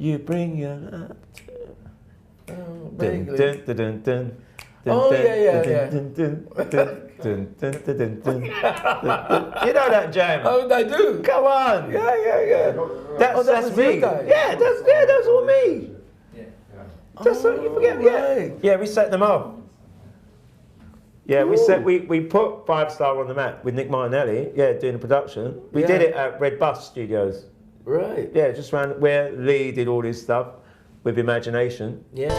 You bring your love to... Vaguely. You know that jam? Oh, I do. Come on. Yeah. That's me. you guys. Yeah, that's all me. That's what you forget. Right. Yeah, we set them up. Yeah, we put 5 Star on the map with Nick Martinelli. Yeah, doing the production. We did it at Red Bus Studios. Right. Yeah, just around where Lee did all his stuff with Imagination. Yeah.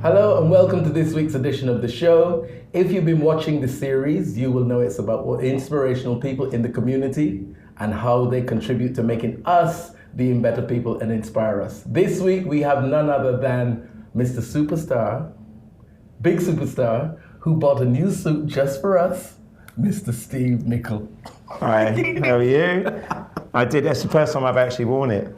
Hello and welcome to this week's edition of the show. If you've been watching the series, you will know it's about what inspirational people in the community and how they contribute to making us being better people and inspire us. This week we have none other than Mr. Superstar, big superstar, who bought a new suit just for us, Mr. Steve Nichol. Hi, how are you? I did, that's the first time I've actually worn it.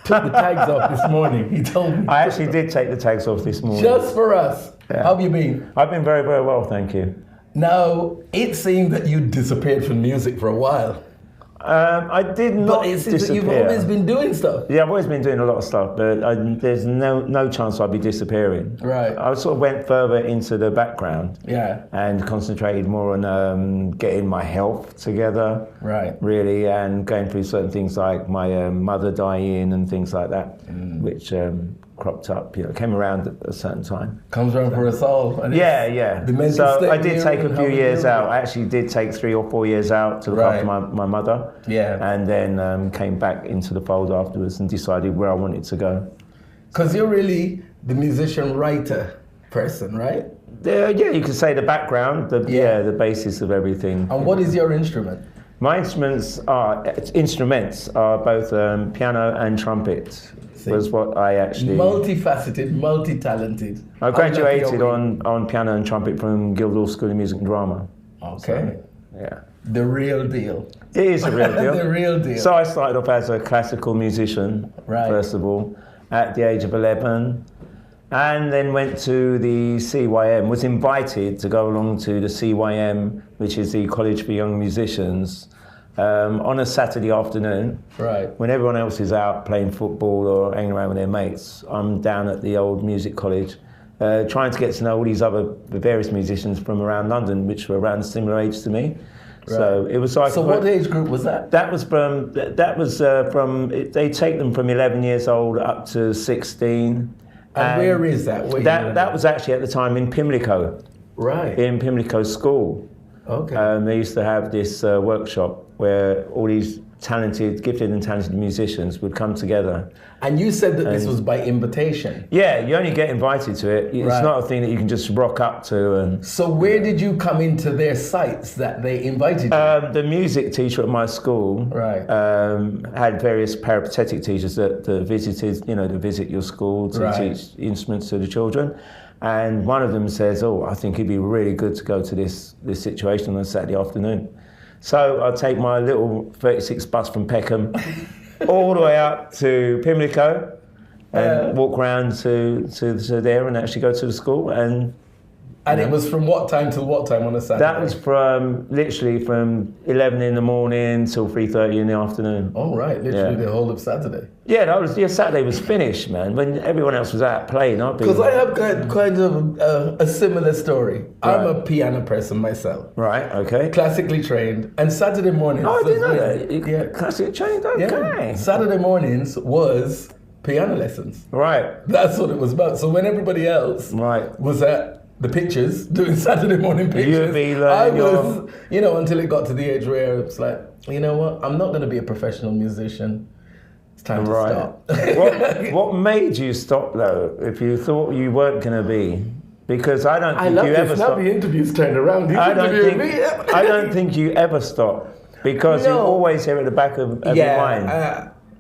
Took the tags off this morning, he told me. I actually did take the tags off this morning. Just for us. Yeah. How have you been? I've been very, very well, thank you. Now, it seemed that you disappeared from music for a while. I did not But it seems disappear. that you've always been doing stuff. Yeah, I've always been doing a lot of stuff, but there's no chance I'd be disappearing. Right. I sort of went further into the background. Yeah. And concentrated more on getting my health together. Right. Really, and going through certain things like my mother dying and things like that, which cropped up, came around at a certain time. Comes around for us all. And Yeah. The mental So state I did take a and few how we years deal out. with I actually did take 3 or 4 years out to look Right. after my mother. Yeah. And then came back into the fold afterwards and decided where I wanted to go. Because you're really the musician-writer person, right? Yeah, you could say the background, the basis of everything. And what is your instrument? My instruments are both piano and trumpet. Was what I actually... Multifaceted, multi-talented. I graduated on piano and trumpet from Guildhall School of Music and Drama. Okay. So, yeah. The real deal. It is a real deal. The real deal. So I started off as a classical musician, first of all, at the age of 11, and then went to the CYM, was invited to go along to the CYM, which is the College for Young Musicians, on a Saturday afternoon, right, when everyone else is out playing football or hanging around with their mates. I'm down at the old music college, trying to get to know all these the various musicians from around London, which were around a similar age to me. Right. So it was like. So what age group was that? That was from they take them from 11 years old up to 16. And where is that? That was actually at the time in Pimlico. Right. In Pimlico School. Okay. They used to have this workshop where all these gifted and talented musicians would come together. And you said that this was by invitation. Yeah, you only get invited to it. It's Right. not a thing that you can just rock up to. And so where did you come into their sites that they invited you? The music teacher at my school had various peripatetic teachers that visited, to visit your school to teach instruments to the children. And one of them says, I think it'd be really good to go to this situation on a Saturday afternoon. So I'd take my little 36 bus from Peckham all the way up to Pimlico and walk around to there and actually go to the school. And it was from what time till what time on a Saturday? That was literally from 11 in the morning till 3:30 in the afternoon. Oh, right, literally the whole of Saturday. Yeah, Saturday was finished, man, when everyone else was out playing. Because I have kind of a similar story. Right. I'm a piano person myself. Right, okay. Classically trained. And Saturday mornings... Oh, I didn't know that. Yeah. Classically trained, okay. Yeah. Saturday mornings was piano lessons. Right. That's what it was about. So when everybody else was at the pictures, doing Saturday morning pictures, I was, until it got to the age where it's like, you know what, I'm not going to be a professional musician. It's time to stop. What made you stop, though, if you thought you weren't going to be? Because I don't think you ever stopped. The interviews turned around. I don't think you ever stop, because you always hear at the back of your mind.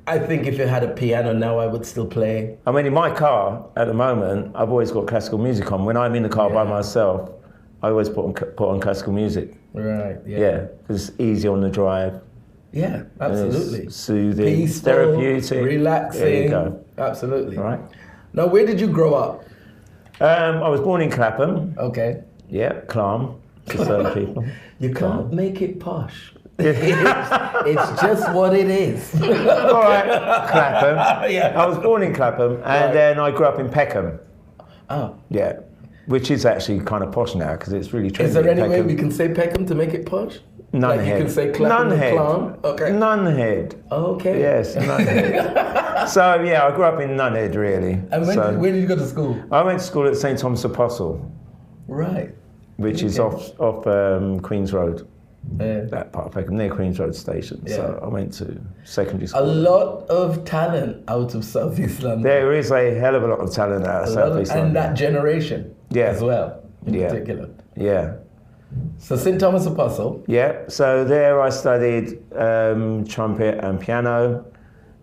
I think if you had a piano now, I would still play. I mean, in my car at the moment, I've always got classical music on. When I'm in the car by myself, I always put on classical music. Right. Yeah, because it's easy on the drive. Yeah, absolutely. Soothing, peaceful, therapeutic, relaxing. There you go. Absolutely. Right. Now, where did you grow up? I was born in Clapham. Okay. Yeah, Clam to certain people. You can't make it posh. It's just what it is. All right, Clapham. Yeah. I was born in Clapham, and then I grew up in Peckham. Oh. Yeah, which is actually kind of posh now because it's really trendy. Is there any way we can say Peckham to make it posh? Nunhead. Like you can say Clapham and Clam? Okay. Nunhead. Okay. Yes, Nunhead. So yeah, I grew up in Nunhead really. And where did you go to school? I went to school at St Thomas Apostle. Right. Which is off Queen's Road. Yeah. That part of Peckham, near Queen's Road Station. Yeah. So I went to secondary school. A lot of talent out of South East London. There is a hell of a lot of talent out of South East London. And that generation as well, in particular. Yeah. So St Thomas Apostle. Yeah, so there I studied trumpet and piano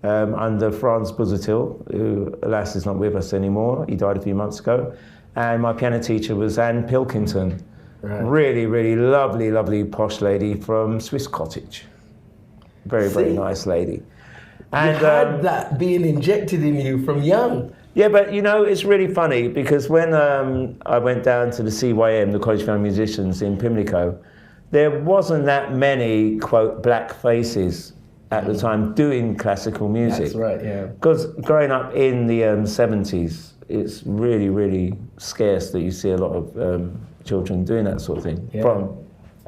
under Franz Buzatil, who alas is not with us anymore. He died a few months ago. And my piano teacher was Anne Pilkington. Right. Really, really lovely, lovely posh lady from Swiss Cottage. Very, very nice lady. And you had that being injected in you from young. Yeah, but you know, it's really funny because when I went down to the CYM, the College of Young Musicians in Pimlico, there wasn't that many, quote, black faces at the time doing classical music. That's right, yeah. Because growing up in the 70s, it's really, really scarce that you see a lot of children doing that sort of thing from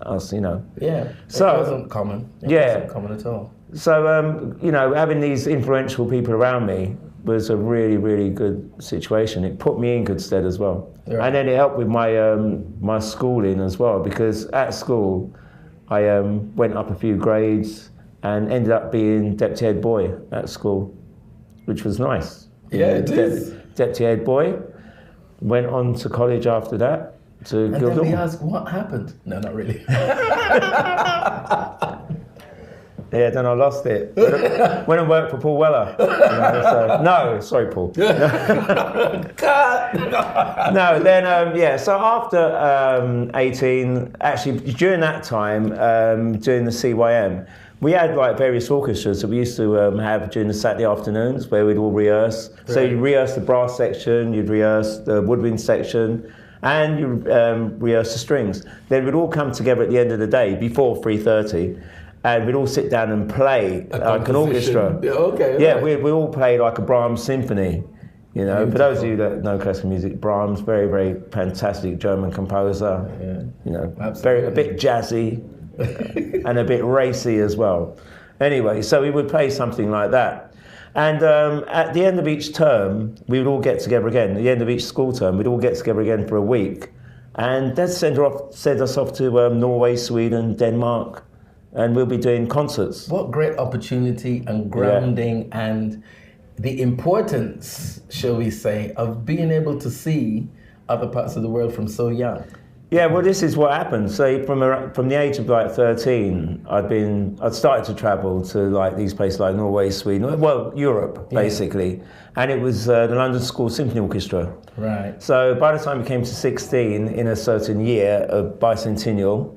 us, you know. Yeah, so, it wasn't common. It wasn't common at all. So, you know, having these influential people around me was a really, really good situation. It put me in good stead as well. Right. And then it helped with my my schooling as well, because at school I went up a few grades and ended up being deputy head boy at school, which was nice. Yeah, it is. Deputy head boy. Went on to college after that to Guildhall. And then we asked, what happened? No, not really. Yeah, then I lost it. Went and worked for Paul Weller. You know, so, no, sorry, Paul. No, then, so after 18, actually, during that time, during the CYM, we had like various orchestras that we used to have during the Saturday afternoons where we'd all rehearse. Right. So you'd rehearse the brass section, you'd rehearse the woodwind section, and you'd rehearse the strings. Then we'd all come together at the end of the day before 3:30. And we'd all sit down and play like an orchestra. Yeah, okay. Yeah, right. we all play like a Brahms symphony. You know, beautiful. For those of you that know classical music, Brahms, very, very fantastic German composer. Yeah. You know, a bit jazzy and a bit racy as well. Anyway, so we would play something like that. And at the end of each term, we would all get together again. At the end of each school term, we'd all get together again for a week. And they'd send us off to Norway, Sweden, Denmark. And we'll be doing concerts. What great opportunity and grounding and the importance, shall we say, of being able to see other parts of the world from so young. Yeah, well, this is what happened. So from the age of like 13, I'd started to travel to like these places like Norway, Sweden, well, Europe basically, and it was the London School Symphony Orchestra. Right. So by the time we came to 16, in a certain year of bicentennial.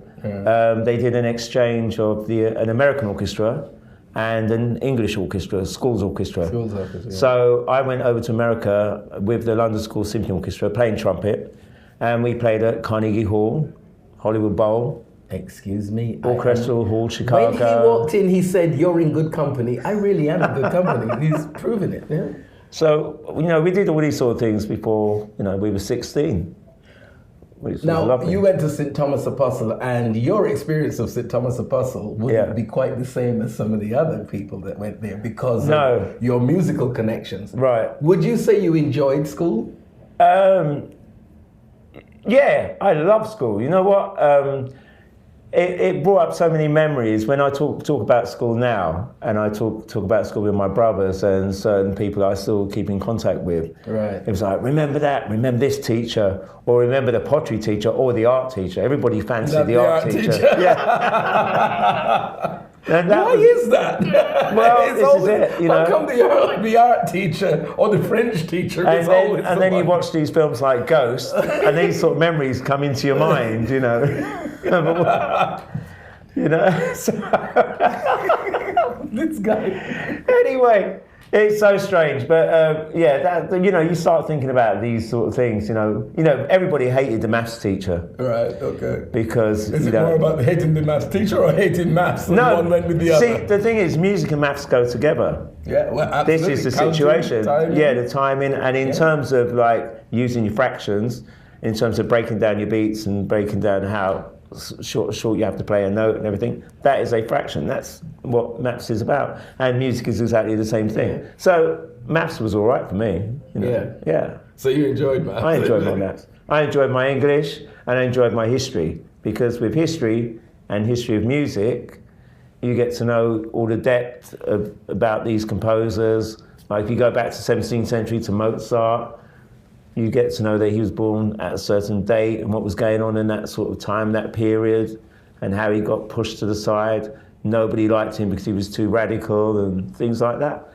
They did an exchange of an American orchestra and an English orchestra, schools orchestra. Schools orchestra, yeah. So I went over to America with the London School Symphony Orchestra playing trumpet, and we played at Carnegie Hall, Hollywood Bowl. Excuse me. Orchestral Hall, Chicago. When he walked in, he said, "You're in good company." I really am in good company. He's proven it. Yeah. So, you know, we did all these sort of things before, you know, we were 16. Now, you went to St Thomas Apostle, and your experience of St Thomas Apostle wouldn't be quite the same as some of the other people that went there because of your musical connections. Right. Would you say you enjoyed school? Yeah, I love school. You know what? It brought up so many memories when I talk about school now, and I talk about school with my brothers and certain people I still keep in contact with. Right. It was like, remember that, remember this teacher, or remember the pottery teacher or the art teacher. Everybody fancied the art teacher. Yeah. Why is that? Well, this is it. You know? How come the art teacher or the French teacher is always and then you watch these films like Ghost, and these sort of memories come into your mind, you know. You know. So this guy. Anyway, It's so strange, but you start thinking about these sort of things. You know, everybody hated the maths teacher, right? Okay. Because is it more about hating the maths teacher or hating maths? No, one went with the other. See, the thing is, music and maths go together. Yeah, well, absolutely. This is the situation. The timing, and in terms of like using your fractions, in terms of breaking down your beats and breaking down how short you have to play a note and everything, that is a fraction. That's what maths is about, and music is exactly the same thing. So maths was all right for me. Yeah. So you enjoyed maths? I enjoyed my maths. I enjoyed my English, and I enjoyed my history, because with history and history of music, you get to know all the depth about these composers. Like if you go back to 17th century to Mozart, you get to know that he was born at a certain date and what was going on in that sort of time, that period, and how he got pushed to the side. Nobody liked him because he was too radical and things like that.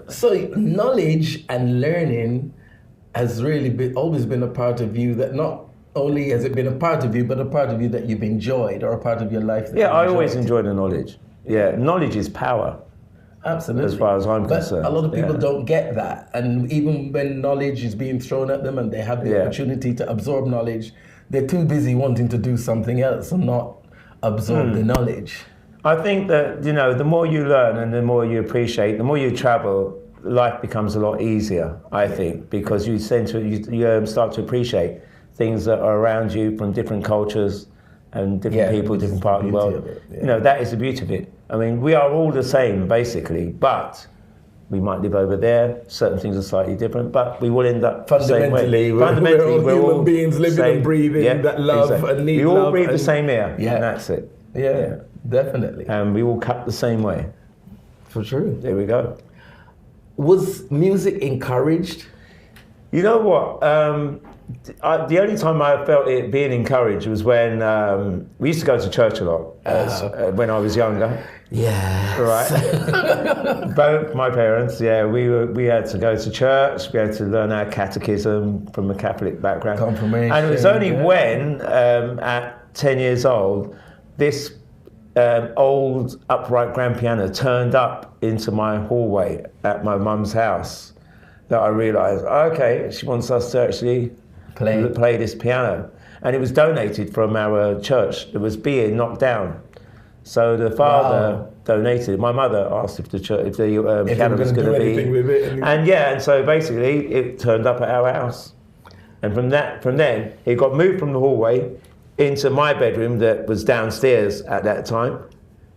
So knowledge and learning has really always been a part of you, that not only has it been a part of you, but a part of you that you've enjoyed, or a part of your life that I always enjoyed the knowledge. Yeah, knowledge is power. Absolutely. As far as I'm concerned. But a lot of people don't get that. And even when knowledge is being thrown at them and they have the opportunity to absorb knowledge, they're too busy wanting to do something else and not absorb the knowledge. I think that, the more you learn and the more you appreciate, the more you travel, life becomes a lot easier, I think, because you start to appreciate things that are around you from different cultures and different people, different parts of the world. That is the beauty of it. I mean, we are all the same, basically, but we might live over there. Certain things are slightly different, but we will end up the same way. Fundamentally, we're all human beings living and breathing that love and need love. We all breathe the same air, and that's it. Yeah, definitely. And we all cut the same way. For sure. There we go. Was music encouraged? You know what? The only time I felt it being encouraged was when we used to go to church a lot when I was younger. Yeah. Right. Both my parents. Yeah, we had to go to church. We had to learn our catechism from a Catholic background. Confirmation. And it was only when, at 10 years old, this old upright grand piano turned up into my hallway at my mum's house that I realised, okay, she wants us to actually play this piano. And it was donated from our church. It was being knocked down. So the father donated. My mother asked if the piano was going to be. And so basically it turned up at our house. And from then, it got moved from the hallway into my bedroom that was downstairs at that time.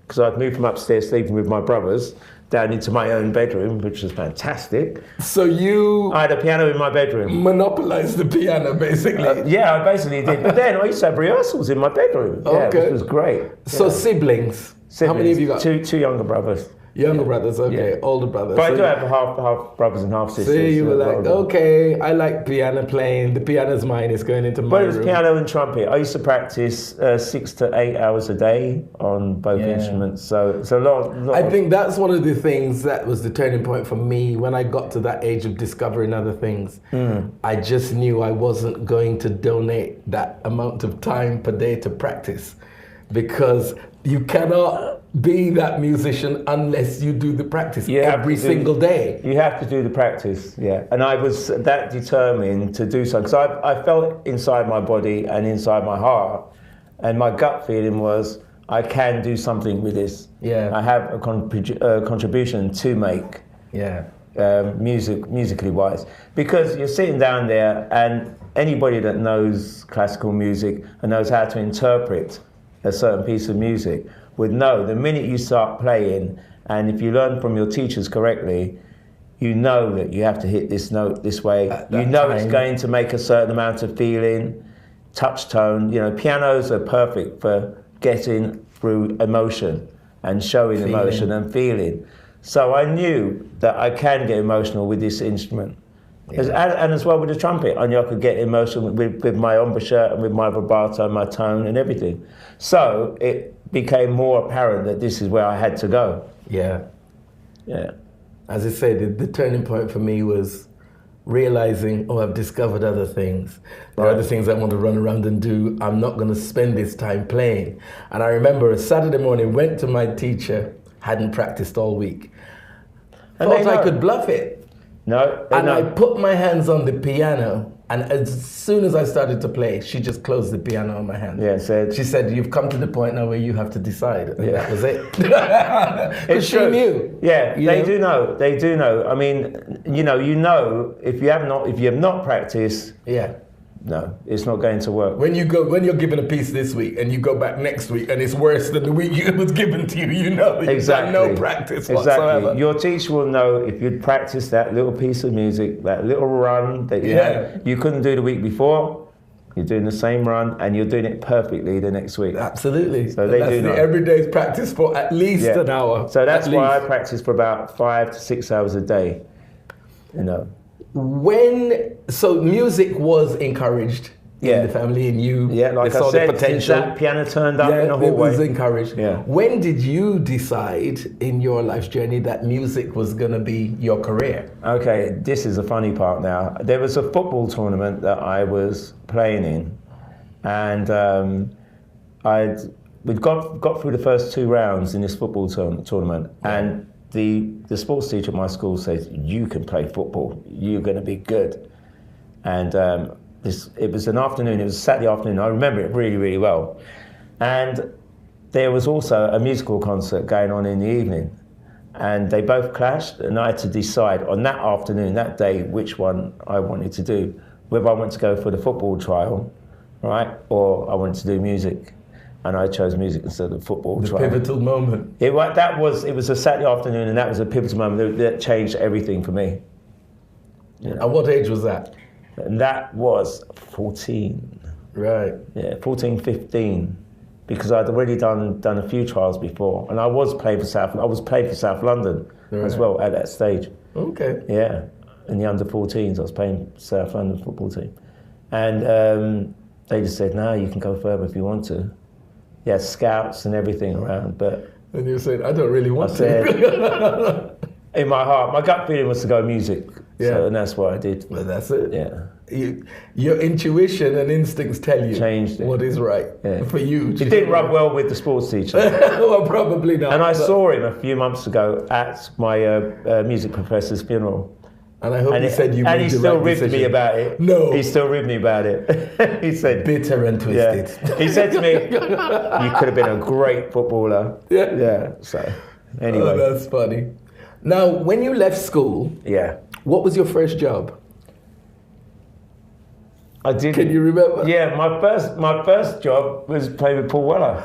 Because I'd moved from upstairs sleeping with my brothers down into my own bedroom, which was fantastic. So I had a piano in my bedroom. Monopolized the piano, basically. I basically did. But then I used to have rehearsals in my bedroom. Okay. Which was great. So siblings. How many have you got? Two younger brothers. Younger brothers, okay. Older brothers. But I do have half brothers and half sisters. So you were like, okay, I like piano playing. The piano's mine. It's going into my room. But it was piano and trumpet. I used to practice 6 to 8 hours a day on both instruments. So it's a lot. I think that's one of the things that was the turning point for me when I got to that age of discovering other things. I just knew I wasn't going to donate that amount of time per day to practice, because you cannot be that musician unless you do the practice every single day. You have to do the practice, And I was that determined to do so, because I felt inside my body and inside my heart, and my gut feeling was, I can do something with this. I have a contribution to make. Musically wise, because you're sitting down there, and anybody that knows classical music and knows how to interpret a certain piece of music would know the minute you start playing, and if you learn from your teachers correctly, you know that you have to hit this note this way. It's going to make a certain amount of feeling, touch tone. Pianos are perfect for getting through emotion and showing emotion and feeling. So I knew that I can get emotional with this instrument. And as well with the trumpet, I knew I could get emotional with my embouchure and with my vibrato, my tone and everything. So it became more apparent that this is where I had to go. As I said, the turning point for me was realizing, I've discovered other things. There are other things I want to run around and do. I'm not going to spend this time playing. And I remember a Saturday morning, went to my teacher, hadn't practiced all week. thought I could bluff it. No. And I put my hands on the piano, and as soon as I started to play, she just closed the piano on my hand. Yeah, she said, "You've come to the point now where you have to decide." And that was it. It's she true. knew. Yeah, they do know. They do know. I mean, you know, if you have not practiced. Yeah. No, it's not going to work. When you're given a piece this week and you go back next week and it's worse than the week it was given to you, you know you've got no practice whatsoever. Exactly. Your teacher will know if you'd practiced that little piece of music, that little run that you couldn't do the week before. You're doing the same run and you're doing it perfectly the next week. Absolutely. So they do know. Every day's practice for at least an hour. So that's why I practice for about 5 to 6 hours a day. You know. So music was encouraged in the family, and you like I saw said, the potential. That piano turned up in the hallway. It was encouraged. Yeah. When did you decide in your life's journey that music was going to be your career? Okay, this is a funny part now. There was a football tournament that I was playing in, and we'd got through the first 2 rounds in this football tournament, and the sports teacher at my school says, "You can play football. You're going to be good." And it was an afternoon. It was a Saturday afternoon. I remember it really, really well. And there was also a musical concert going on in the evening, and they both clashed. And I had to decide on that afternoon, that day, which one I wanted to do, whether I wanted to go for the football trial, right, or I wanted to do music. And I chose music instead of football. The pivotal moment. It was a Saturday afternoon, and that was a pivotal moment that changed everything for me. You know? At what age was that? And that was 14. Right. Yeah, 14, 15. Because I'd already done a few trials before, and I was playing for South London as well at that stage. Okay. Yeah, in the under 14s, I was playing South London football team, and they just said, "No, you can go further if you want to." Yeah, scouts and everything around, but... And you said, "I don't really want to." In my heart, my gut feeling was to go music. Yeah. So, and that's what I did. Well, that's it. Yeah. Your intuition and instincts tell you what is right for you. It didn't rub well with the sports teacher. Well, probably not. And I saw him a few months ago at my music professor's funeral. And I hope he said you made the right decision. And he still ribbed me about it. No. He still ribbed me about it. He said... Bitter and twisted. Yeah. He said to me, "You could have been a great footballer." Yeah. Yeah, so anyway. Oh, that's funny. Now, when you left school, what was your first job? I did. Can you remember? Yeah, my first job was playing with Paul Weller.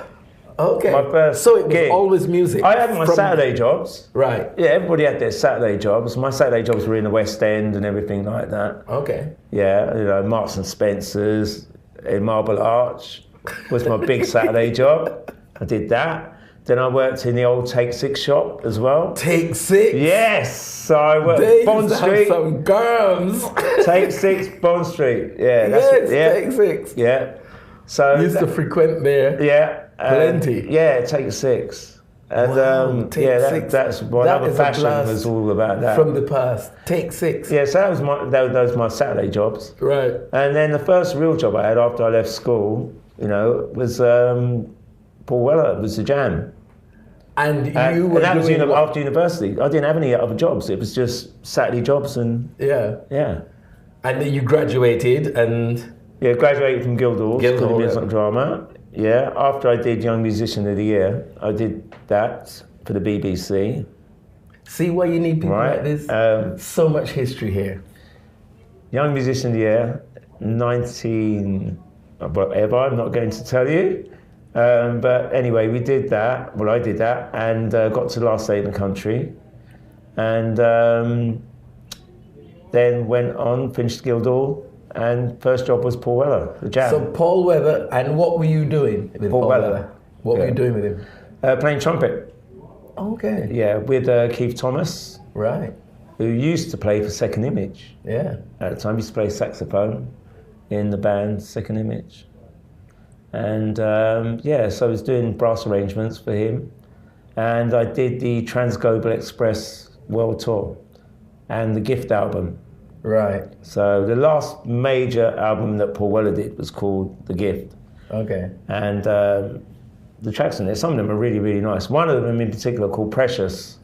Okay. My first So it was gig. always music. I had my Saturday jobs. Right. Yeah, everybody had their Saturday jobs. My Saturday jobs were in the West End and everything like that. Okay. Yeah, you know, Marks and Spencer's in Marble Arch was my big Saturday job. I did that. Then I worked in the old Take 6 shop as well. Take 6? Yes. So I worked at Bond Street. Some girls. Take 6, Bond Street. Yeah. Take 6. Yeah. So used to frequent there. Yeah. Plenty. Yeah, Take 6. And that's what Another Fashion was all about that. From the past. Take 6. Yeah, so that was my Saturday jobs. Right. And then the first real job I had after I left school, you know, was Paul Weller. It was the Jam. And you were that was doing after university. I didn't have any other jobs. It was just Saturday jobs and... Yeah. And then you graduated and... Yeah, graduated from Guildhall School of Music and Drama. Yeah, after I did Young Musician of the Year, I did that for the BBC. See why you need people like this? So much history here. Young Musician of the Year, 19... whatever, I'm not going to tell you. But anyway, we did that. Well, I did that and got to the last day in the country. And then went on, finished Guildhall. And first job was Paul Weller, the Jam. So Paul Weller, and what were you doing with Paul Weller? What were you doing with him? Playing trumpet. Okay. Yeah, with Keith Thomas. Right. Who used to play for Second Image. Yeah. At the time, he used to play saxophone in the band Second Image. And so I was doing brass arrangements for him. And I did the Trans-Global Express World Tour and the Gift album. Right. So the last major album that Paul Weller did was called The Gift. Okay. And the tracks in there. Some of them are really, really nice. One of them in particular called Precious,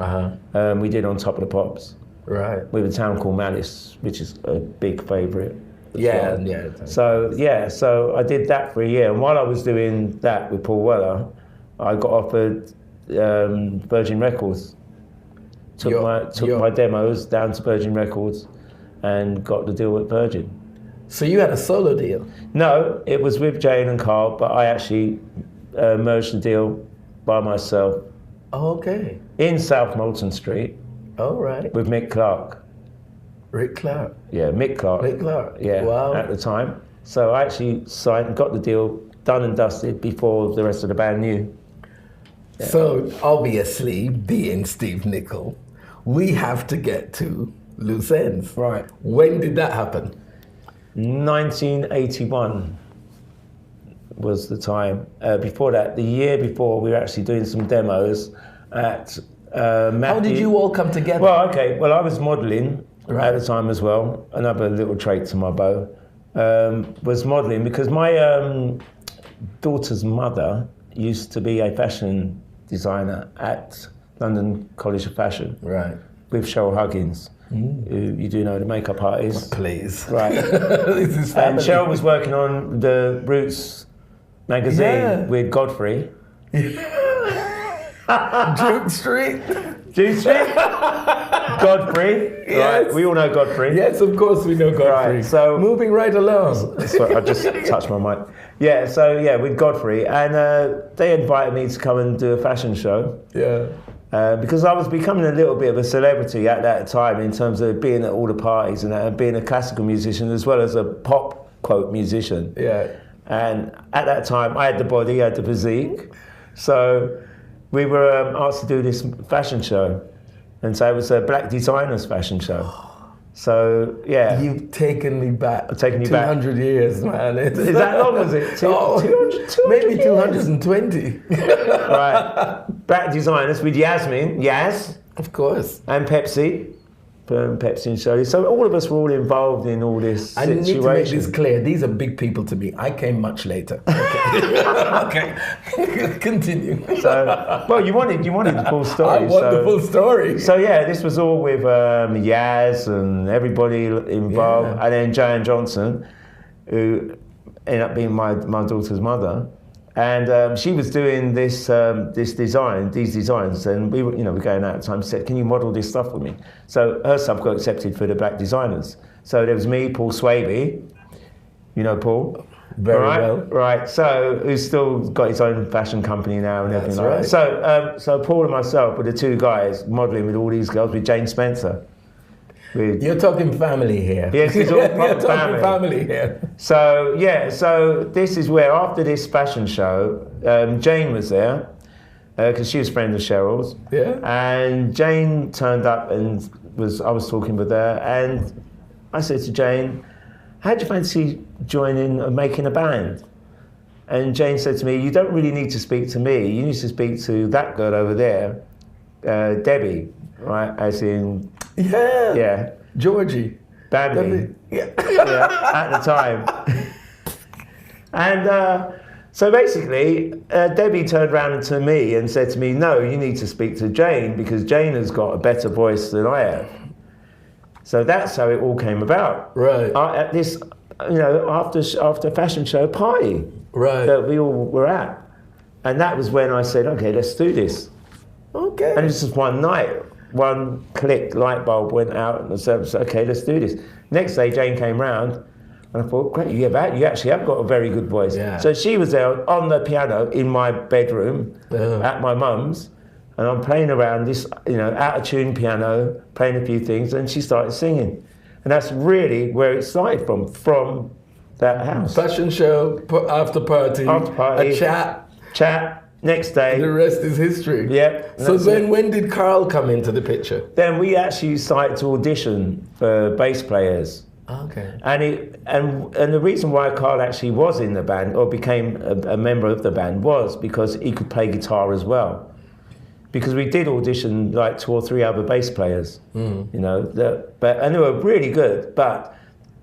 we did on Top of the Pops. Right. With a town called Malice, which is a big favourite. Yeah, well. yeah. So I did that for a year. And while I was doing that with Paul Weller, I got offered Virgin Records. Took my demos down to Virgin Records and got the deal with Virgin. So you had a solo deal? No, it was with Jane and Carl, but I actually merged the deal by myself. Oh, okay. In South Moulton Street. Oh, right. With Mick Clark. Rick Clark? Yeah, Mick Clark. Mick Clark? Yeah, wow. At the time. So I actually signed and got the deal done and dusted before the rest of the band knew. Yeah. So obviously, being Steve Nichol, we have to get to loose ends. Right. When did that happen? 1981 was the time. Before that, the year before, we were actually doing some demos at Matthew. How did you all come together? Well, okay. Well, I was modelling at the time as well. Another little trait to my bow was modelling because my daughter's mother used to be a fashion designer at London College of Fashion. Right. With Cheryl Huggins. You do know the makeup artist. Please. Right. This is family. And Cheryl was working on the Roots magazine with Godfrey. Duke Street. Duke Street? Godfrey. Yes. Right. We all know Godfrey. Yes, of course we know Godfrey. Right. So moving right along. Sorry, I just touched my mic. Yeah, so yeah, with Godfrey. And they invited me to come and do a fashion show. Yeah. Because I was becoming a little bit of a celebrity at that time in terms of being at all the parties and being a classical musician as well as a pop, quote, musician. Yeah. And at that time, I had the body, I had the physique. So we were asked to do this fashion show. And so it was a Black Designers fashion show. So, yeah. You've taken me back. I've taken you back. 200 years, man. Is that long, was it? 200 maybe years? 220. Right. Black Designers with Yasmin, Yaz. Of course. And Pepsi. Pepsi and Shirley. So all of us were all involved in all this situation. I need to make this clear. These are big people to me. I came much later. Okay. Okay. Continue. So, well, you wanted the full story. I want the full story. So yeah, this was all with Yaz and everybody involved, and then Joanne Johnson, who ended up being my daughter's mother. And she was doing these designs, and we were going out at the time. She said, "Can you model this stuff for me?" So her stuff got accepted for the Black Designers. So there was me, Paul Swaby, you know Paul, very well, right? So who's still got his own fashion company now and everything like right. that. So Paul and myself were the two guys modeling with all these girls with Jane Spencer. You're talking family here. Yes, it's all You're talking family here. So yeah, so this is where after this fashion show, Jane was there because she was a friend of Cheryl's. Yeah. And Jane turned up and I was talking with her, and I said to Jane, "How do you fancy joining and making a band?" And Jane said to me, "You don't really need to speak to me. You need to speak to that girl over there, Debbie, right? As in." Yeah. Georgie. Bambi. Yeah. At the time. And so basically, Debbie turned around to me and said to me, "No, you need to speak to Jane because Jane has got a better voice than I have." So that's how it all came about. Right. At this, after fashion show party. Right. That we all were at. And that was when I said, "Okay, let's do this." Okay. And this was one night. One click, light bulb went out, and I said, "Okay, let's do this." Next day, Jane came round, and I thought, "Great, you actually have got a very good voice." Yeah. So she was there on the piano in my bedroom at my mum's, and I'm playing around this, out of tune piano, playing a few things, and she started singing, and that's really where it started from that house. Fashion show, after party, a chat. Next day. The rest is history. Yep. So then when did Carl come into the picture? Then we actually started to audition for bass players. Okay. And the reason why Carl actually was in the band or became a member of the band was because he could play guitar as well. Because we did audition like 2 or 3 other bass players, and they were really good, but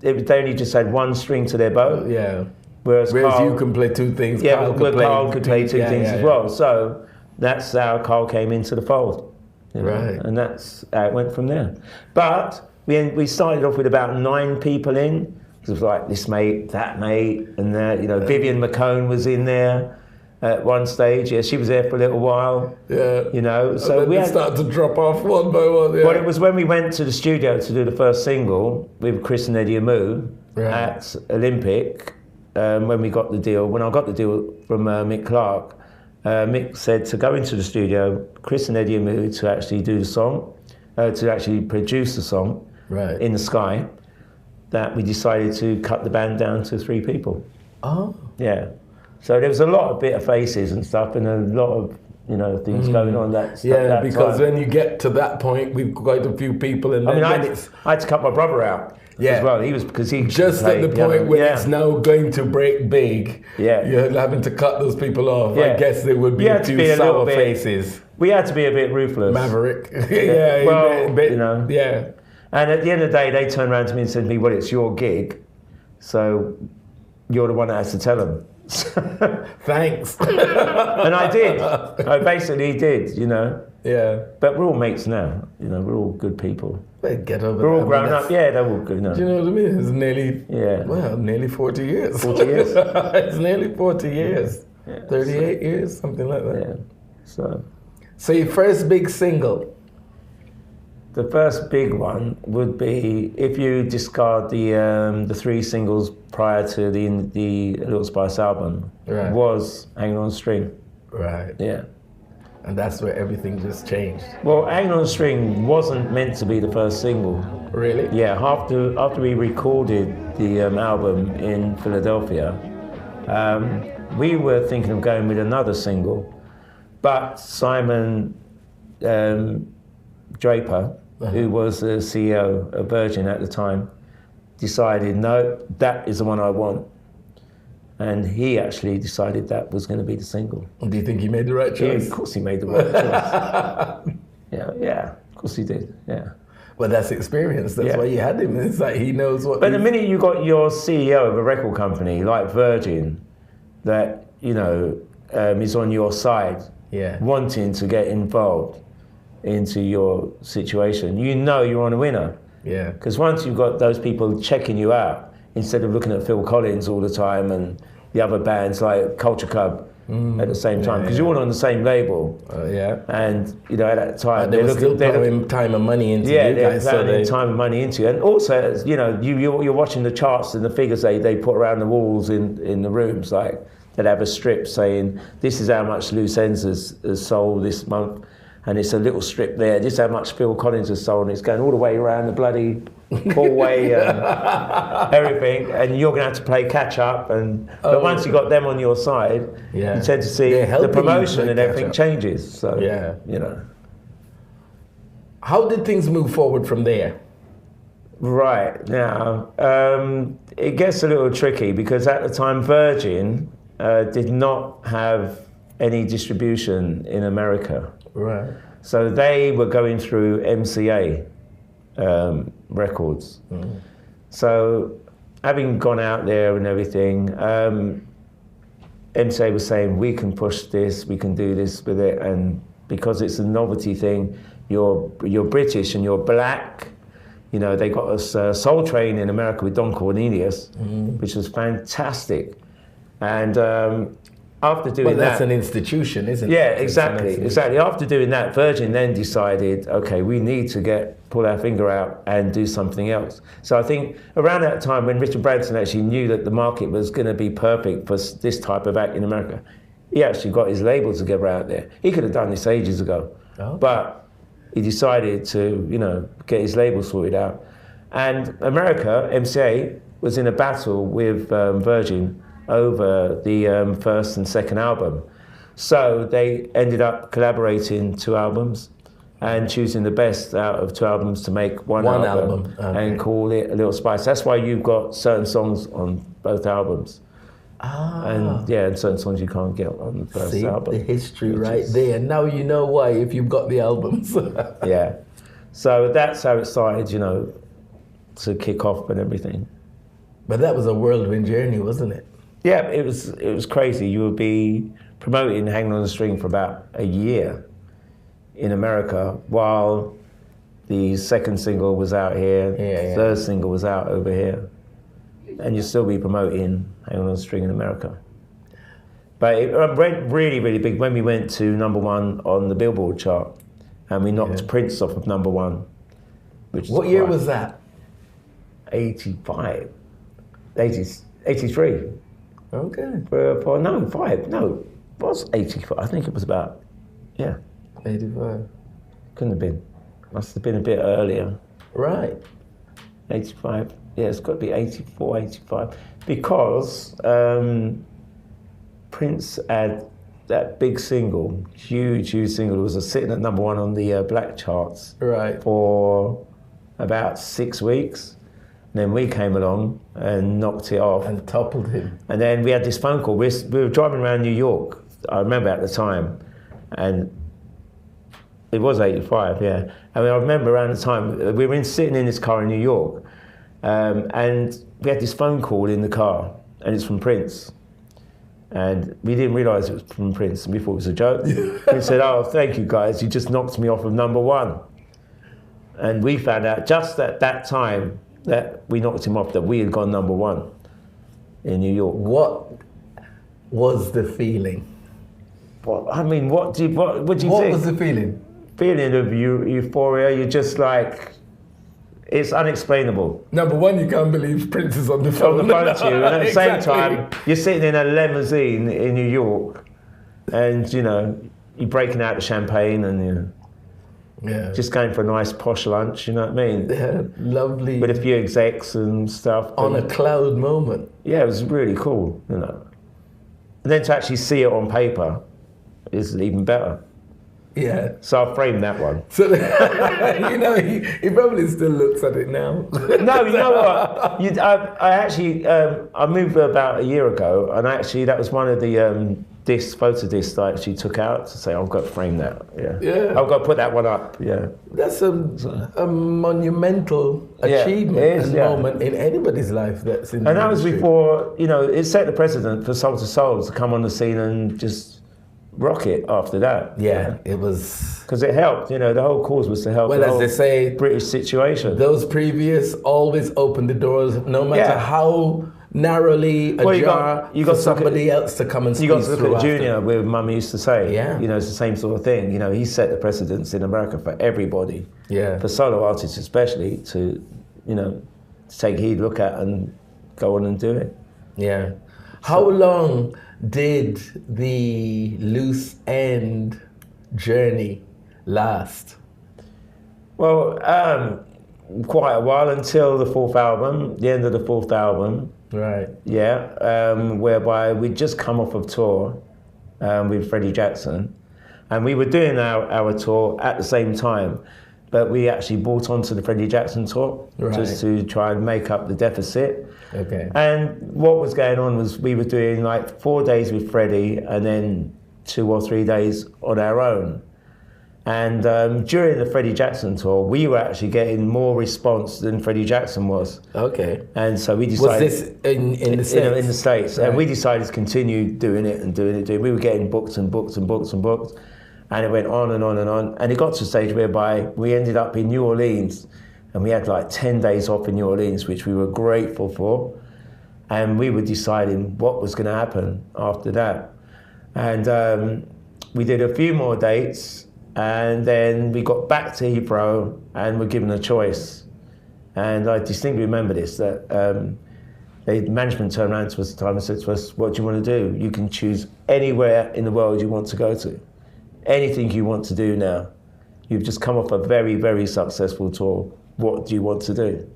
they only just had one string to their bow. Yeah. Whereas Carl, you can play two things. Yeah, Carl could play two things as well. So that's how Carl came into the fold. You know? Right. And that's how it went from there. But we started off with about 9 people in. It was like this mate, that mate, and Vivian McCone was in there at one stage. Yeah, she was there for a little while. Yeah. You know, so we started to drop off one by one. Yeah. Well, it was when we went to the studio to do the first single with Chris and Eddie Amu at Olympic. When we got the deal, when I got the deal from Mick Clark, Mick said to go into the studio, Chris and Eddie Amu to actually do the song, to actually produce the song in the sky, that we decided to cut the band down to 3 people. Oh. Yeah. So there was a lot of bitter faces and stuff and a lot of, things going on that because time. when you get to that point with quite a few people and then I had to cut my brother out. As well, because he just at the point when it's now going to break big. You're having to cut those people off. I guess there would be a few sour faces. We had to be a bit ruthless. Maverick. And at the end of the day, they turned around to me and said to me, "Well, it's your gig, so you're the one that has to tell them." Thanks. And I did. I basically did. Yeah. But we're all mates now. We're all good people. Get over We're all grown up. Yeah, they're all good now. Do you know what I mean? It's nearly 40 years. 40 years. It's nearly 40 years. 38 years, something like that. Yeah. So your first big single? The first big one would be, if you discard the 3 singles prior to the Little Spice album, was Hanging on a String. Right. Yeah. And that's where everything just changed. Well, Hanging on a String wasn't meant to be the first single. Really? Yeah, after we recorded the album in Philadelphia, we were thinking of going with another single, but Simon Draper, who was the CEO of Virgin at the time, decided, no, that is the one I want. And he actually decided that was going to be the single. Do you think he made the right choice? Yeah, of course he made the right choice. Yeah, of course he did, yeah. Well, that's experience. That's why you had him. It's like he knows what... But the minute you got your CEO of a record company like Virgin that, is on your side, wanting to get involved into your situation, you're on a winner. Yeah. Because once you've got those people checking you out, instead of looking at Phil Collins all the time and the other bands like Culture Club at the same time, because you're all on the same label. And, at that time... They were still putting time and money into you guys. They're putting time and money into you. And also, you're watching the charts and the figures they put around the walls in the rooms, like they'd have a strip saying, this is how much Loose Ends has sold this month. And it's a little strip there. This is how much Phil Collins has sold, and it's going all the way around the bloody hallway and everything. And you're going to have to play catch up. But once you got them on your side, you tend to see the promotion and everything changes. So How did things move forward from there? Right now, it gets a little tricky because at the time Virgin did not have any distribution in America. Right. So they were going through MCA records. Mm. So having gone out there and everything, MCA was saying, we can push this, we can do this with it. And because it's a novelty thing, you're British and you're black. They got us Soul Train in America with Don Cornelius, which was fantastic. And after doing that... that's an institution, isn't it? Yeah, exactly. After doing that, Virgin then decided, okay, we need to pull our finger out and do something else. So I think around that time when Richard Branson actually knew that the market was going to be perfect for this type of act in America, he actually got his label together out there. He could have done this ages ago, but he decided to, get his label sorted out. And America, MCA, was in a battle with Virgin over the first and second album. So they ended up collaborating 2 albums and choosing the best out of 2 albums to make one album. And call it A Little Spice. That's why you've got certain songs on both albums. And certain songs you can't get on the first album. The history right there. Now you know why if you've got the albums. Yeah. So that's how it started, to kick off and everything. But that was a whirlwind journey, wasn't it? Yeah, it was crazy. You would be promoting Hanging on the String for about a year in America while the second single was out here, third single was out over here, and you'd still be promoting Hanging on the String in America. But it went really, really big when we went to '1 on the Billboard chart, and we knocked Prince off of '1. What year was that? 85, 83. Okay. No, it was 85. I think it was about, 85. Couldn't have been. Must have been a bit earlier. Right. 85. Yeah, it's got to be 84, 85. Because Prince had that big single, huge single. It was sitting at #1 on the black charts for about 6 weeks. And then we came along and knocked it off. And toppled him. And then we had this phone call. We were driving around New York, I remember at the time, and it was 85, yeah. I mean, I remember around the time, we were sitting in this car in New York, and we had this phone call in the car, and it's from Prince. And we didn't realise it was from Prince, and we thought it was a joke. He said, "Oh, thank you guys, you just knocked me off of #1. And we found out just at that time that we knocked him off, that we had gone #1 in New York. What was the feeling? Well, I mean, what do you think? What was the feeling? Feeling of euphoria. You're just like, it's unexplainable. #1, you can't believe Prince is on the phone. On the phone to you, and at the same time, you're sitting in a limousine in New York, and you're breaking out the champagne and just going for a nice posh lunch. You know what I mean? Yeah, lovely. With a few execs and stuff. On a cloud moment. Yeah, it was really cool. And then to actually see it on paper is even better. Yeah. So I framed that one. So, he probably still looks at it now. No, you know what? I actually, I moved about a year ago, and actually that was one of the photo discs I actually took out to say, I've got to frame that. Yeah. I've got to put that one up. Yeah. That's a monumental achievement and moment in anybody's life that's in the And that was industry. before, it set the precedent for Soul to Soul to come on the scene and just rock it after that. Yeah, it was... Because it helped, the whole cause was to help the whole as they say, British situation. Those previous always open the doors, no matter how narrowly ajar for somebody else to come and speak. You got to look at Junior, where Mum used to say, Yeah. It's the same sort of thing. He set the precedence in America for everybody. Yeah. For solo artists especially, to take heed, look at, and go on and do it. Yeah. How long did the loose end journey last? Well, quite a while, until the the end of the fourth album. Right. Yeah, whereby we'd just come off of tour with Freddie Jackson, and we were doing our tour at the same time, but we actually brought onto the Freddie Jackson tour just to try and make up the deficit. Okay. And what was going on was we were doing like 4 days with Freddie and then 2 or 3 days on our own. And during the Freddie Jackson tour, we were actually getting more response than Freddie Jackson was. Okay. And so we decided... Was this in the States? In the States. Right. And we decided to continue doing it. We were getting booked and booked and booked and booked. And it went on and on and on. And it got to a stage whereby we ended up in New Orleans, and we had like 10 days off in New Orleans, which we were grateful for. And we were deciding what was going to happen after that. And we did a few more dates, and then we got back to Heathrow and were given a choice. And I distinctly remember this, that the management turned around to us at the time and said to us, "What do you want to do? You can choose anywhere in the world you want to go to. Anything you want to do now. You've just come off a very, very successful tour. What do you want to do?"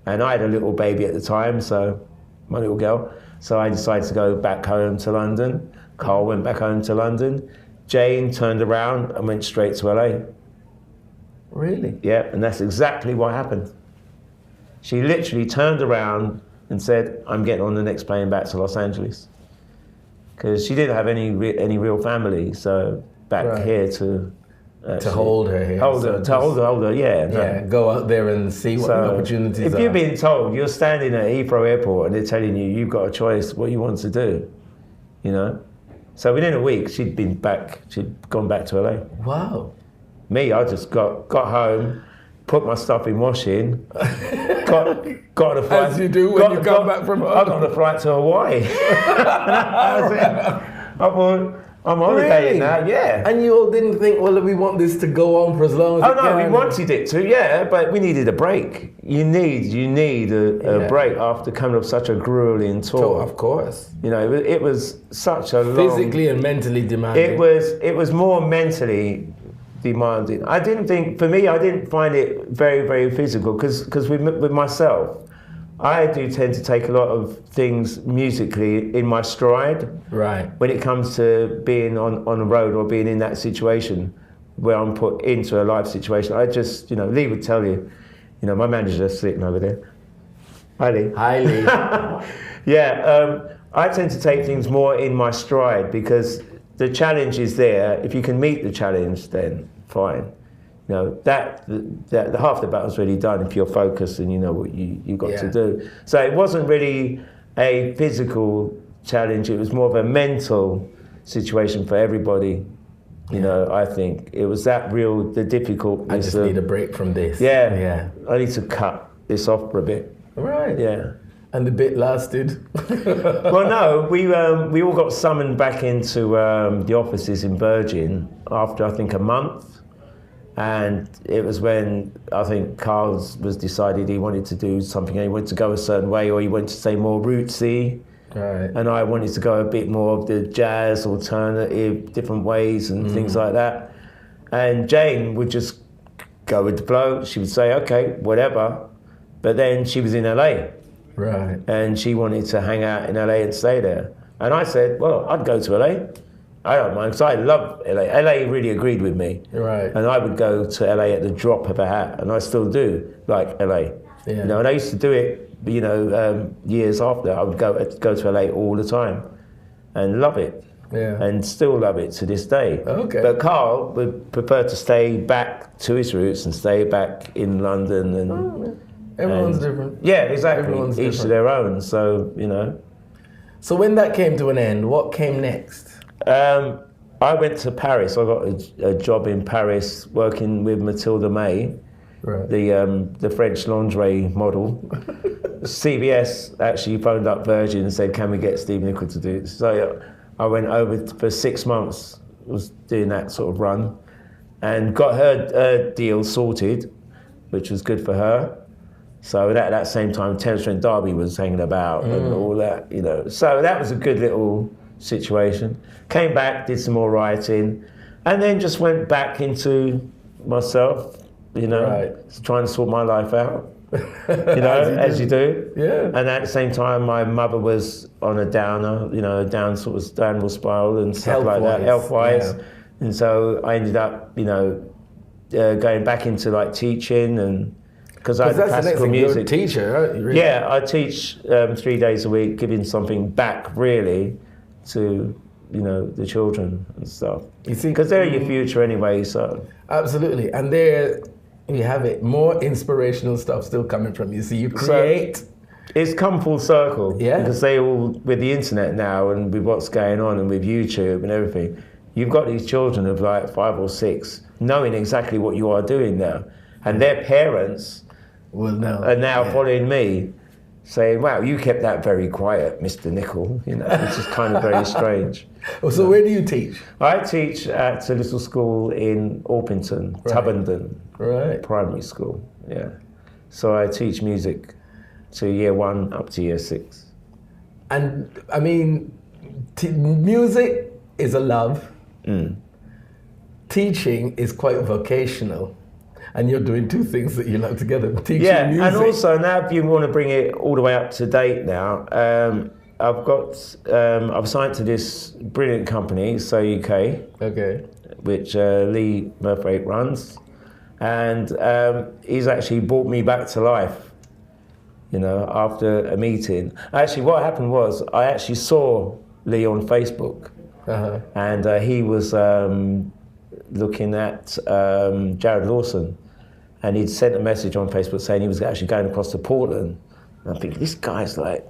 And I had a little baby at the time, so my little girl. So I decided to go back home to London. Carl went back home to London. Jane turned around and went straight to LA. Really? Yeah, and that's exactly what happened. She literally turned around and said, "I'm getting on the next plane back to Los Angeles." Because she didn't have any real family, so back here to To hold her here. Hold her, yeah. Yeah, go out there and see what the opportunities are. If you're being told, you're standing at Heathrow Airport and they're telling you you've got a choice what you want to do, you know? So within a week, she'd gone back to LA. Wow. Me, I just got home, put my stuff in washing, got on a flight. As you do when you come back from home. I got on a flight to Hawaii. I thought, I'm holidaying now, yeah. And you all didn't think, well, we want this to go on for as long as it can? Oh no, we wanted it to, yeah, but we needed a break. You need a break after coming off such a grueling tour. Of course. You know, it was such a physically and mentally demanding. It was more mentally demanding. I didn't find it very, very physical because with myself, I do tend to take a lot of things musically in my stride. Right. When it comes to being on the road or being in that situation where I'm put into a live situation, I just, Lee would tell you, my manager's sitting over there. Hi, Lee. Hi, Lee. Yeah, I tend to take things more in my stride because the challenge is there. If you can meet the challenge, then fine. That half the battle's really done if you're focused and you know what you've got to do. So it wasn't really a physical challenge, it was more of a mental situation for everybody. I think it was the difficult. I just need a break from this. Yeah. I need to cut this off for a bit. Right. Yeah. And the bit lasted? Well, no, we all got summoned back into the offices in Virgin after I think a month. And it was when I think Carl was decided he wanted to do something, he wanted to go a certain way, or he wanted to stay more rootsy. Right. And I wanted to go a bit more of the jazz, alternative, different ways and things like that. And Jane would just go with the flow. She would say, okay, whatever. But then she was in LA. Right. And she wanted to hang out in LA and stay there. And I said, well, I'd go to LA. I don't mind, because I love LA. LA really agreed with me. Right. And I would go to LA at the drop of a hat, and I still do like LA. Yeah. And I used to do it, years after. I would go to LA all the time and love it. Yeah. And still love it to this day. Okay. But Carl would prefer to stay back to his roots and stay back in London. And everyone's different. Yeah, exactly. Everyone's Each different. to their own, so, So when that came to an end, what came next? I went to Paris. I got a job in Paris working with Matilda May, right. the French lingerie model. CBS actually phoned up Virgin and said, can we get Steve Nichol to do it? So I went over for 6 months, was doing that sort of run, and got her deal sorted, which was good for her. So at that same time, Thames Trent D'Arby was hanging about and all that, So that was a good little situation. Came back, did some more writing, and then just went back into myself, right. trying to sort my life out, as you do. Yeah. And at the same time, my mother was on a downer, downward spiral and stuff like that, health-wise. Yeah. And so I ended up, going back into like teaching and. Because I had classical music. You're a teacher, aren't you? Really? Yeah, I teach 3 days a week, giving something back really to the children and stuff. You see, because they're your future anyway. So absolutely, and there you have it. More inspirational stuff still coming from you. So you create. So it's come full circle. Yeah. Because they all with the internet now and with what's going on and with YouTube and everything, you've got these children of like 5 or 6 knowing exactly what you are doing now, and their parents. Are now following me, saying, wow, you kept that very quiet, Mr. Nichol, which is kind of very strange. So where do you teach? I teach at a little school in Orpington, right. Tubbenden, right. Primary school, yeah. So I teach music to year 1 up to year 6. And I mean, music is a love. Teaching is quite vocational. And you're doing 2 things that you love together, teaching music. And also now if you want to bring it all the way up to date now, I've signed to this brilliant company, So UK, okay, which Lee Murphy runs, and he's actually brought me back to life, after a meeting. Actually, what happened was I actually saw Lee on Facebook, and he was looking at Jared Lawson, and he'd sent a message on Facebook saying he was actually going across to Portland. And I think, this guy's like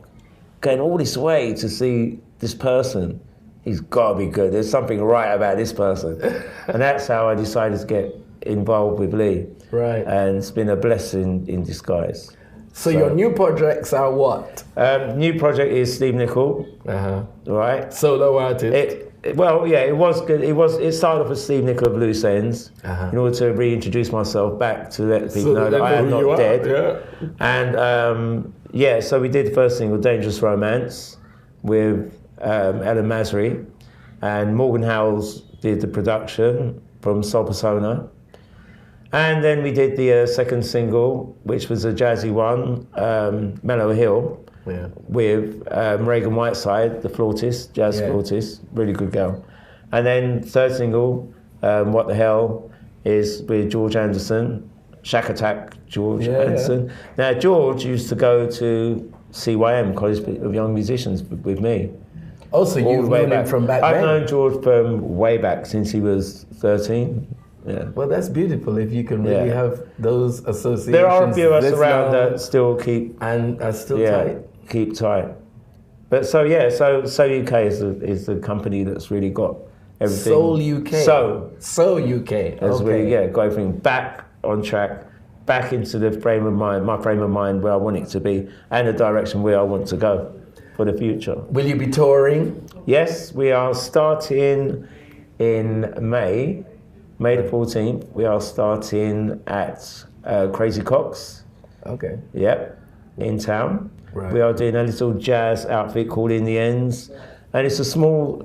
going all this way to see this person. He's got to be good. There's something right about this person. And that's how I decided to get involved with Lee. Right. And it's been a blessing in disguise. So your new projects are what? New project is Steve Nichol. Right. Solo artist. Well, yeah, it was good. It started off as Steve Nichol of Loose Ends, in order to reintroduce myself back to let people know that I am not dead. And so we did the first single, Dangerous Romance, with Ellen Masry, and Morgan Howells did the production from Soul Persona. And then we did the second single, which was a jazzy one, Mellow Hill, with Reagan Whiteside, the flautist, jazz flautist, really good girl. And then third single, What the Hell, is with George Anderson, Shack Attack George Anderson. Now, George used to go to CYM, College of Young Musicians, with me. Oh, so you've known him from back then? I've known George from way back, since he was 13. Yeah. Well, that's beautiful if you can really have those associations. There are a few of us around that still keep... And are still tight. Keep tight. But so UK is the company that's really got everything. Soul UK. So UK. As we got everything back on track, back into the frame of mind, my frame of mind where I want it to be, and the direction where I want to go for the future. Will you be touring? Yes, we are starting in May the 14th. We are starting at Crazy Cox. Okay. Yep, in town. Right. We are doing a little jazz outfit called In the Ends, and it's a small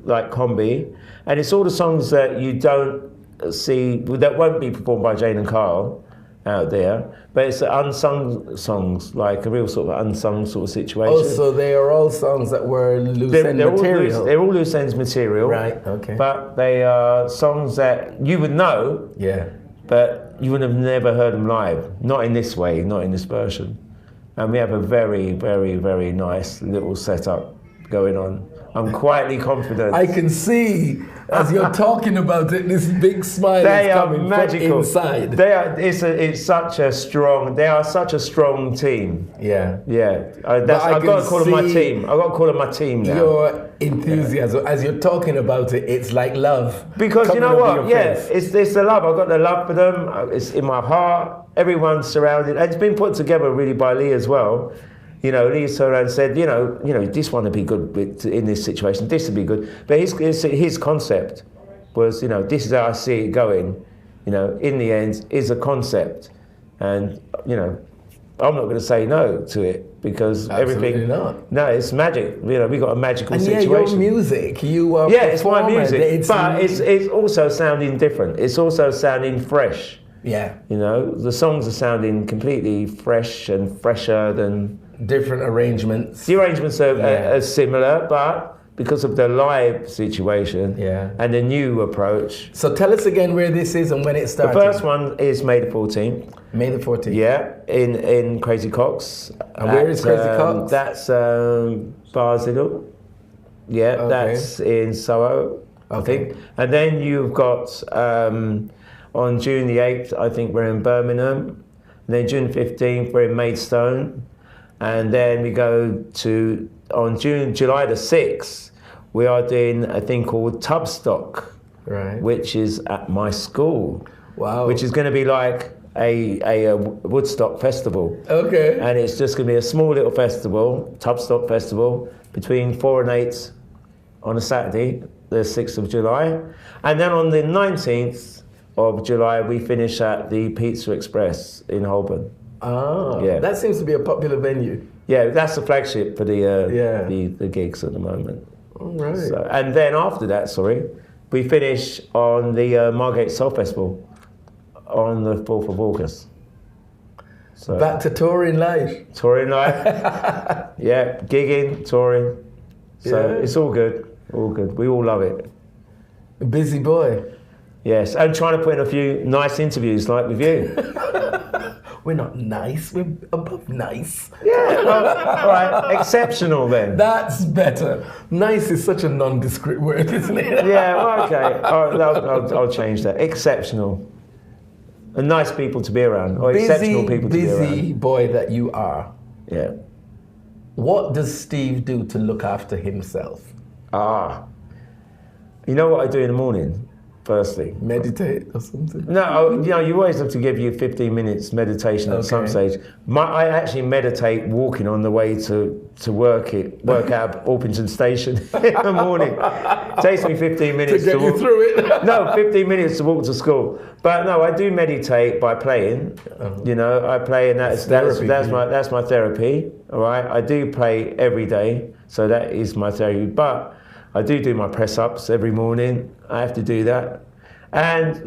like combi, and it's all the songs that you don't see, that won't be performed by Jane and Carl out there, but it's unsung songs, like a real sort of unsung sort of situation. Oh, so they are all songs that were loose-end material. They're all loose-ends material. Right, okay. But they are songs that you would know, but you would have never heard them live. Not in this way, not in this version. And we have a very, very, very nice little setup going on. I'm quietly confident. I can see, as you're talking about it, this big smile is coming from inside. They are such a strong team. Yeah. I've got to call them my team. I've got to call them my team now. Your enthusiasm, as you're talking about it, it's like love. Because you know what? It's the love. I've got the love for them. It's in my heart. Everyone's surrounded. And it's been put together really by Lee as well. You know, Lee Soran said, you know, this one would be good in this situation. This would be good. But his concept was, this is how I see it going. In the end, is a concept, and I'm not going to say no to it because everything. Not. No, it's magic. We got a magical situation. And your music, you are. Yeah, it's my music, but it's also sounding different. It's also sounding fresh. Yeah. The songs are sounding completely fresh and fresher than. Different arrangements. The arrangements are similar, but because of the live situation and the new approach. So tell us again where this is and when it started. The first one is May the 14th. May the 14th. Yeah, in Crazy Cox. And where is Crazy Cox? That's Barzill. Yeah, that's in Soho, I think. And then you've got on June the 8th, I think we're in Birmingham. And then June 15th, we're in Maidstone. And then we go to, on July the 6th, we are doing a thing called Tubstock, which is at my school. Wow. Which is going to be like a Woodstock festival. Okay. And it's just going to be a small little festival, Tubstock Festival, between 4 and 8 on a Saturday, the 6th of July. And then on the 19th of July, we finish at the Pizza Express in Holborn. Oh, yeah. That seems to be a popular venue. Yeah, that's the flagship for the gigs at the moment. All right. So, and then after that, we finish on the Margate Soul Festival on the 4th of August. So, back to touring life. Touring life. Yeah, gigging, touring. So it's all good, all good. We all love it. A busy boy. Yes, and trying to put in a few nice interviews like with you. We're not nice. We're above nice. Yeah, all right, exceptional then. That's better. Nice is such a nondescript word, isn't it? Yeah, well, okay. I'll change that. Exceptional. And nice people to be around, or exceptional people to be around. Busy boy that you are. Yeah. What does Steve do to look after himself? You know what I do in the morning? Firstly, meditate or something. No, you always have to give you 15 minutes meditation at some stage. I actually meditate walking on the way to work out Orpington Station in the morning. It takes me 15 minutes to get you through it. No, 15 minutes to walk to school. But no, I do meditate by playing. I play, and that's my therapy. All right, I do play every day, so that is my therapy. But I do my press-ups every morning. I have to do that. And,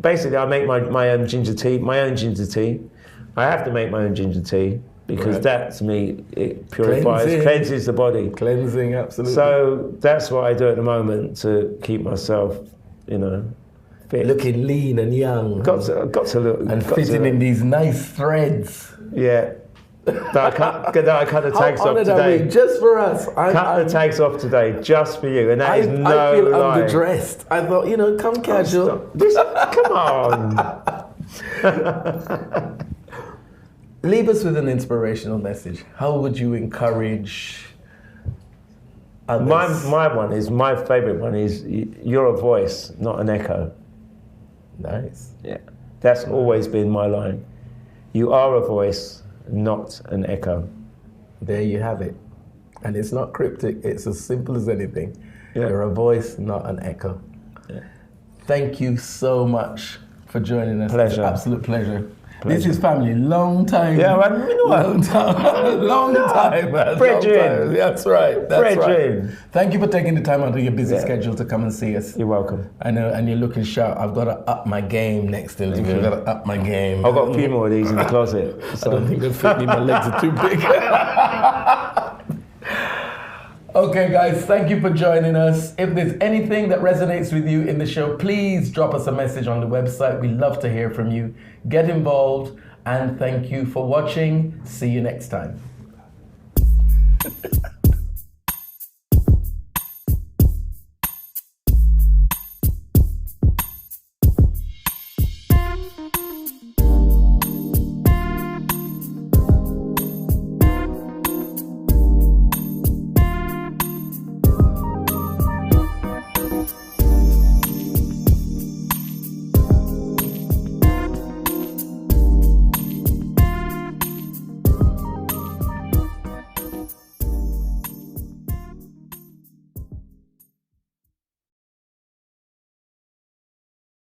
basically I make my own ginger tea. I have to make my own ginger tea because that, to me, it purifies, cleanses the body. Cleansing, absolutely. So that's what I do at the moment to keep myself, fit. Looking lean and young. Got to look. And fitting in these nice threads. Yeah. That I cut the tags off today. Just for us. Cut the tags off today, just for you. And that is no lie. I feel underdressed. I thought, come casual. Come on. Leave us with an inspirational message. How would you encourage others? My favourite one is, you're a voice, not an echo. Nice. Yeah. That's always been my line. You are a voice, not an echo. There you have it. And it's not cryptic, it's as simple as anything. Yeah. You're a voice, not an echo. Yeah. Thank you so much for joining us. Pleasure. It's an absolute pleasure. This is family, long time. Yeah, long time. Long time, man. Bridging. That's right. That's Bridging. right. Thank you for taking the time out of your busy schedule to come and see us. You're welcome. I know, and you're looking sharp. I've got to up my game next interview. I've got to up my game. I've got a few more of these in the closet. So. I don't think they'll fit me. My legs are too big. Okay, guys, thank you for joining us. If there's anything that resonates with you in the show, please drop us a message on the website. We love to hear from you. Get involved, and thank you for watching. See you next time.